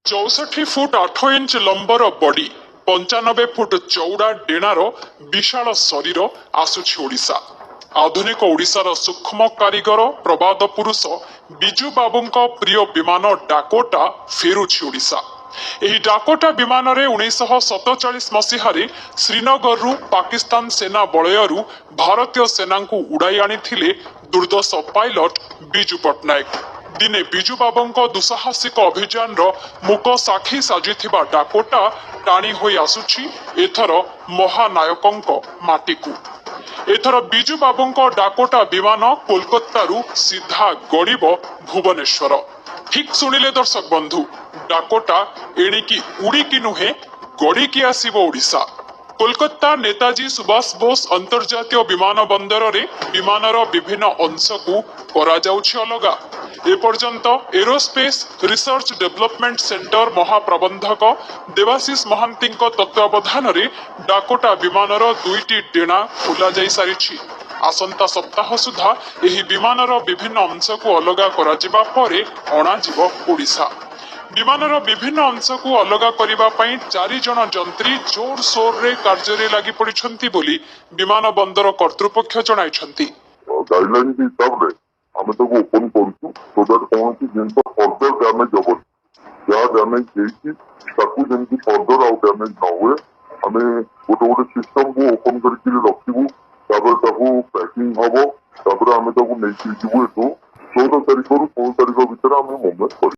64 foot 8 inch lumbar body 95 foot चौड़ा डेणार विशाल शरीर आसुछि ओडिशा। आधुनिक ओडिशार सूक्ष्म कारीगर प्रबाद पुरुष बिजू बाबूंक प्रिय विमान डाकोटा फेरुछि ओडिशा। ଏହି ଡାକୋଟା ବିମାନରେ 1947 ମସିହାରେ ଶ୍ରୀନଗରରୁ ପାକିସ୍ତାନ ସେନା ବଳୟରୁ ଭାରତୀୟ ସେନାଙ୍କୁ ଉଡ଼ାଇ ଆଣିଥିଲେ ଦୁର୍ଦ୍ଦଶ ପାଇଲଟ ବିଜୁ ପଟ୍ଟନାୟକ। ଦିନେ ବିଜୁ ବାବୁଙ୍କ ଦୁଃସାହସିକ ଅଭିଯାନର ମୁକ ସାକ୍ଷୀ ସାଜିଥିବା ଡାକୋଟା ଟାଣି ହୋଇ ଆସୁଛି ଏଥର ମହାନାୟକଙ୍କ ମାଟିକୁ। ଏଥର ବିଜୁ ବାବୁଙ୍କ ଡାକୋଟା ବିମାନ କୋଲକାତାରୁ ସିଧା ଗଡ଼ିବ ଭୁବନେଶ୍ୱର। ଠିକ୍ ଶୁଣିଲେ ଦର୍ଶକ ବନ୍ଧୁ, ଡାକୋଟା ଏଣିକି ଉଡ଼ିକି ନୁହେଁ ଗଡ଼ିକି ଆସିବ ଓଡ଼ିଶା। କୋଲକାତା ନେତାଜୀ ସୁଭାଷ ବୋଷ ଅନ୍ତର୍ଜାତୀୟ ବିମାନ ବନ୍ଦରରେ ବିମାନର ବିଭିନ୍ନ ଅଂଶକୁ କରାଯାଉଛି ଅଲଗା। ଏପର୍ଯ୍ୟନ୍ତ ଏରୋସ୍ପେସ୍ ରିସର୍ଚ୍ଚ ଡେଭଲପମେଣ୍ଟ ସେଣ୍ଟର ମହାପ୍ରବନ୍ଧକ ଦେବାଶିଷ ମହାନ୍ତିଙ୍କ ତତ୍ତ୍ୱାବଧାନରେ ଡାକୋଟା ବିମାନର 2ଟି ଡେଣା ଖୋଲାଯାଇ ସାରିଛି। ଆସନ୍ତା ସପ୍ତାହ ସୁଦ୍ଧା ଏହି ବିମାନର ବିଭିନ୍ନ ଅଂଶକୁ ଅଲଗା କରାଯିବା ପରେ ଅଣାଯିବ ଓଡ଼ିଶା। ବିମାନର ବିଭିନ୍ନ ଅଂଶକୁ ଅଲଗା କରିବା ପାଇଁ 4 ଜଣ ଯନ୍ତ୍ରୀ ଜୋରସୋରରେ କାର୍ଯ୍ୟରେ ଲାଗି ପଡ଼ିଛନ୍ତି ବୋଲି ବିମାନ ବନ୍ଦର କର୍ତ୍ତୃପକ୍ଷ ଜଣାଇଛନ୍ତି। ଗାଇଡଲାଇନ ହିସାବରେ ଆମେ ତାକୁ ଓପନ କରୁଛୁ ସୋ ଦ୍ୟାଟ୍ କୌଣସି ଜିନିଷ ଫର୍ଦର ଡ୍ୟାମେଜ ହବନି। ଯାହା ଡ୍ୟାମେଜ ହେଇଛି ତାକୁ ଯେମିତି ଫର୍ଦର ଆଉ ଡ୍ୟାମେଜ ନ ହୁଏ ଆମେ ଗୋଟେ ସିଷ୍ଟମକୁ ଓପନ କରିକି ରଖିବୁ। ତାପରେ ତାକୁ ପ୍ୟାକିଂ ହବ। ତାପରେ ଆମେ ତାକୁ ନେଇକି ଯିବୁ ଏଠୁ 14 ତାରିଖରୁ 16 ତାରିଖ ଭିତରେ ଆମେ ମୁଭମେଣ୍ଟ କରିବୁ।